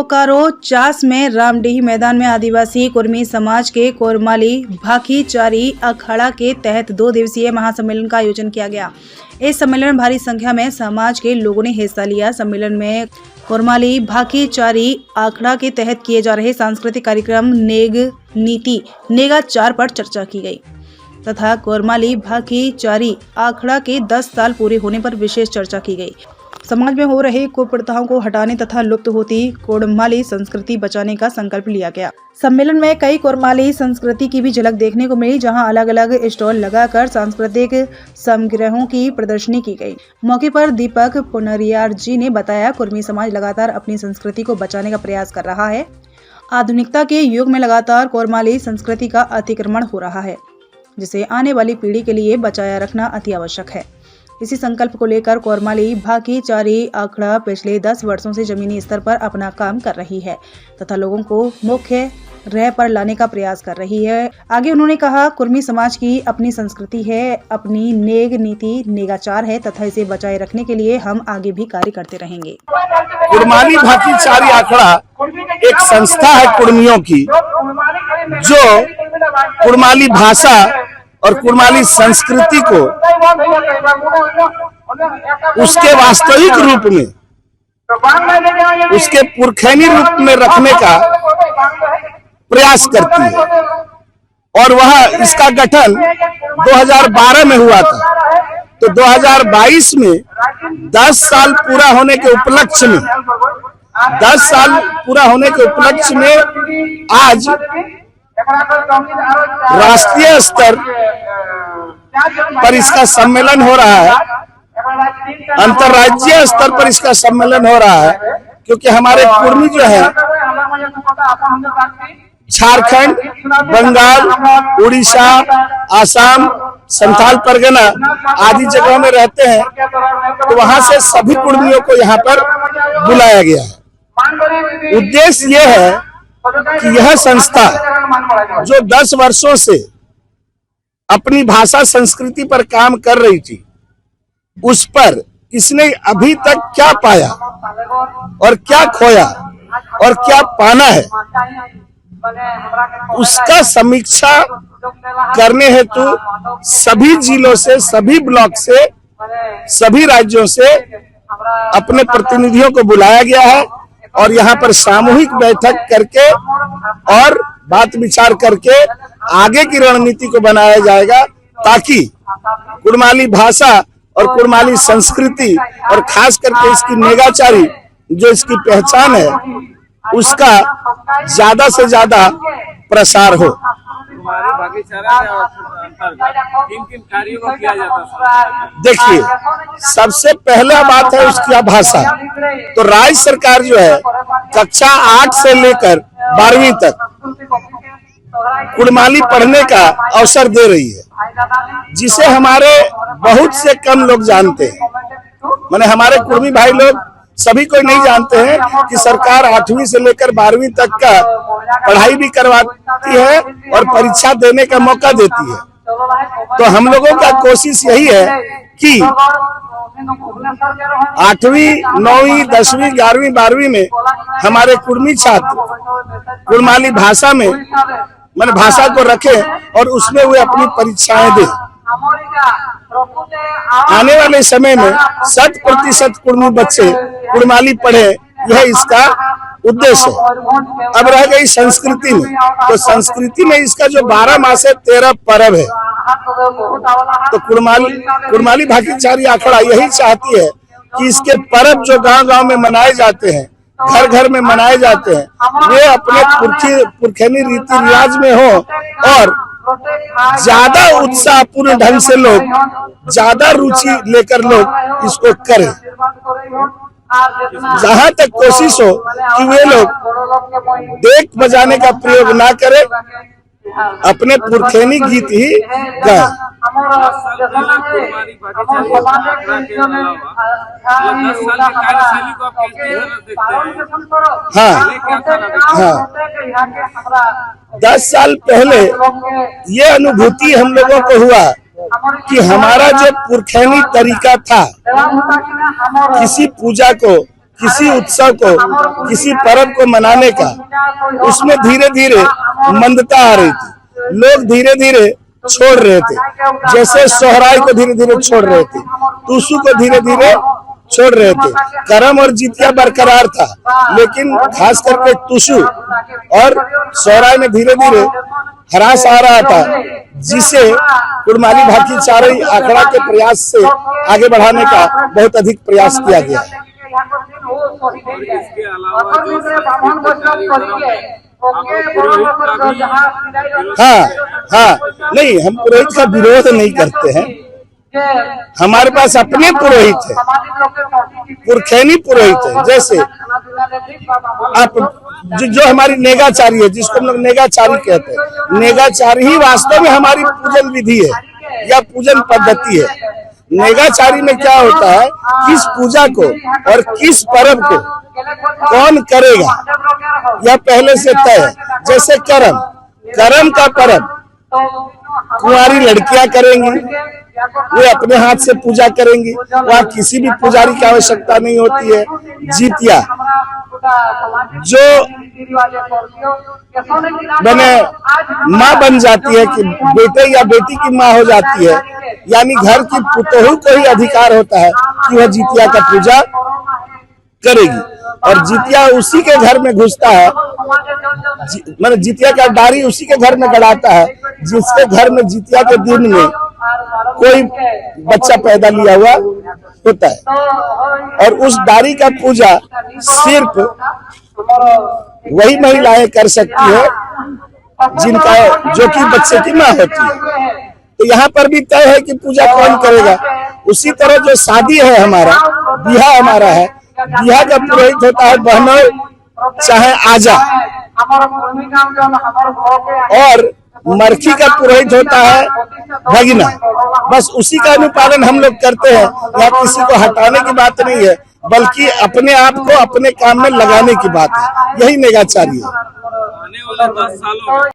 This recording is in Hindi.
बोकारो चास में रामडीह मैदान में आदिवासी कुर्मी समाज के कोरमाली भाकीचारी अखाड़ा के तहत 2 दिवसीय महासम्मेलन का आयोजन किया गया। इस सम्मेलन में भारी संख्या में समाज के लोगों ने हिस्सा लिया। सम्मेलन में कोरमाली भाकीचारी अखाड़ा के तहत किए जा रहे सांस्कृतिक कार्यक्रम नेग नीति नेगाचार पर चर्चा की गई तथा कोरमाली भाकीचारी अखाड़ा के 10 साल पूरे होने पर विशेष चर्चा की गई। समाज में हो रही कुप्रथाओं को हटाने तथा लुप्त होती कोरमाली संस्कृति बचाने का संकल्प लिया गया। सम्मेलन में कई कोरमाली संस्कृति की भी झलक देखने को मिली, जहां अलग अलग स्टॉल लगाकर सांस्कृतिक संग्रहों की प्रदर्शनी की गई। मौके पर दीपक पुनरियार जी ने बताया, कुर्मी समाज लगातार अपनी संस्कृति को बचाने का प्रयास कर रहा है। आधुनिकता के युग में लगातार कोरमाली संस्कृति का अतिक्रमण हो रहा है, जिसे आने वाली पीढ़ी के लिए बचाया रखना अति आवश्यक है। इसी संकल्प को लेकर कोरमाली भाकीचारी अखाड़ा पिछले 10 वर्षों से जमीनी स्तर पर अपना काम कर रही है तथा लोगों को मुख्य राह पर लाने का प्रयास कर रही है। आगे उन्होंने कहा, कुर्मी समाज की अपनी संस्कृति है, अपनी नेग नीति नेगाचार है तथा इसे बचाए रखने के लिए हम आगे भी कार्य करते रहेंगे। कोरमाली भाकीचारी अखाड़ा एक संस्था है कुर्मियों की, जो कुर्माली भाषा और कुर्माली संस्कृति को उसके वास्तविक रूप में, उसके पुरखैनी रूप में रखने का प्रयास करती है। और वह इसका गठन 2012 में हुआ था, तो 2022 में 10 साल पूरा होने के उपलक्ष्य में 10 साल पूरा होने के उपलक्ष्य में आज राष्ट्रीय स्तर पर इसका सम्मेलन हो रहा है, अंतर्राज्यीय स्तर पर इसका सम्मेलन हो रहा है, क्योंकि हमारे कुर्मी जो है झारखंड, बंगाल, उड़ीसा, आसाम, संथाल परगना आदि जगहों में रहते हैं, तो वहां से सभी कुर्मियों को यहाँ पर बुलाया गया है। उद्देश्य यह है कि यह संस्था जो 10 वर्षों से अपनी भाषा संस्कृति पर काम कर रही थी, उस पर इसने अभी तक क्या पाया और क्या खोया और क्या पाना है, उसका समीक्षा करने हेतु सभी जिलों से, सभी ब्लॉक से, सभी राज्यों से अपने प्रतिनिधियों को बुलाया गया है और यहाँ पर सामूहिक बैठक करके और बात विचार करके आगे की रणनीति को बनाया जाएगा, ताकि कुर्माली भाषा और कुर्माली संस्कृति और खास करके इसकी नेगाचारी जो इसकी पहचान है, उसका ज्यादा से ज्यादा प्रसार हो। किन कार्यों को किया जाता है? देखिए, सबसे पहला बात है उसकी भाषा। तो राज्य सरकार जो है कक्षा 8 से लेकर 12वीं तक कुर्माली पढ़ने का अवसर दे रही है, जिसे हमारे बहुत से कम लोग जानते हैं। माने हमारे कुर्मी भाई लोग सभी कोई नहीं जानते हैं कि सरकार 8वीं से लेकर 12वीं तक का पढ़ाई भी करवाती है और परीक्षा देने का मौका देती है। तो हम लोगों का कोशिश यही है कि 8वीं, 9वीं, 10वीं, 11वीं, 12वीं में हमारे कुर्मी छात्र कुर्माली भाषा में माने भाषा को रखें और उसमें वे अपनी परीक्षाएं दें। आने वाले समय में 100% कुर्मी बच्चे कुर्माली पढ़े, यह इसका उद्देश्य है। अब रह गई संस्कृति में, तो संस्कृति में इसका जो 12 मासे 13 पर्व है, तो कुर्माली भाकीचारी अखाड़ा यही चाहती है कि इसके पर्व जो गांव-गांव में मनाए जाते हैं, घर घर में मनाए जाते हैं, वे अपने पुरखैनी रीति रिवाज में हो और ज्यादा उत्साहपूर्ण ढंग से लोग, ज्यादा रुचि लेकर लोग इसको करें। जहाँ तक कोशिश हो कि वे लोग देख बजाने का प्रयोग ना करें, अपने पुरखैनी गीत ही गाएं। हाँ, 10 साल पहले ये अनुभूति हम लोगों को हुआ कि हमारा जो पुरखैनी तरीका था किसी पूजा को किसी उत्सव को, किसी पर्व को मनाने का, उसमें धीरे धीरे मंदता आ रही थी। लोग धीरे धीरे छोड़ रहे थे, जैसे सोहराय को धीरे धीरे छोड़ रहे थे, टूसू को धीरे धीरे छोड़ रहे थे। करम और जितिया बरकरार था, लेकिन खास करके टूसू और सोहराय में धीरे धीरे ह्रास आ रहा था, जिसे कुड़माली भाकी चारई अखाड़ा के प्रयास से आगे बढ़ाने का बहुत अधिक प्रयास किया गया। इसके अलावा जो हाँ, नहीं, हम पुरोहित का विरोध नहीं करते हैं। हमारे पास अपने पुरोहित है, पुरखैनी पुरोहित है। जैसे आप जो हमारी नेगाचारी है, जिसको हम लोग नेगाचारी कहते हैं, नेगाचारी ही वास्तव में हमारी पूजन विधि है या पूजन पद्धति है। नेगाचारी में क्या होता है, किस पूजा को और किस पर्व को कौन करेगा यह पहले से तय है। जैसे करम का पर्व कुंवारी लड़कियां करेंगी, वे अपने हाथ से पूजा करेंगी, वहाँ किसी भी पुजारी की आवश्यकता नहीं होती है। जितिया जो बने माँ बन जाती है, कि बेटे या बेटी की माँ हो जाती है, यानी घर की पुतोहू को ही अधिकार होता है कि वह जितिया का पूजा करेगी। और जितिया उसी के घर में घुसता है, मतलब जितिया का डारी उसी के घर में गड़ाता है जिसके घर में जितिया के दिन में कोई बच्चा पैदा लिया हुआ होता है। और उस डारी का पूजा सिर्फ वही महिलाएं कर सकती है जिनका, जो कि बच्चे की माँ होती है। तो यहाँ पर भी तय है कि पूजा कौन करेगा। उसी तरह जो शादी है हमारा, बियाह हमारा है, बियाह का पुरोहित होता है बहनों चाहे आजा, और मरखी का पुरोहित होता है भगिना। बस उसी का अनुपालन हम लोग करते हैं। यहाँ किसी को हटाने की बात नहीं है, बल्कि अपने आप को अपने काम में लगाने की बात है। यही नेगाचारी है। आने वाले 10 सालों में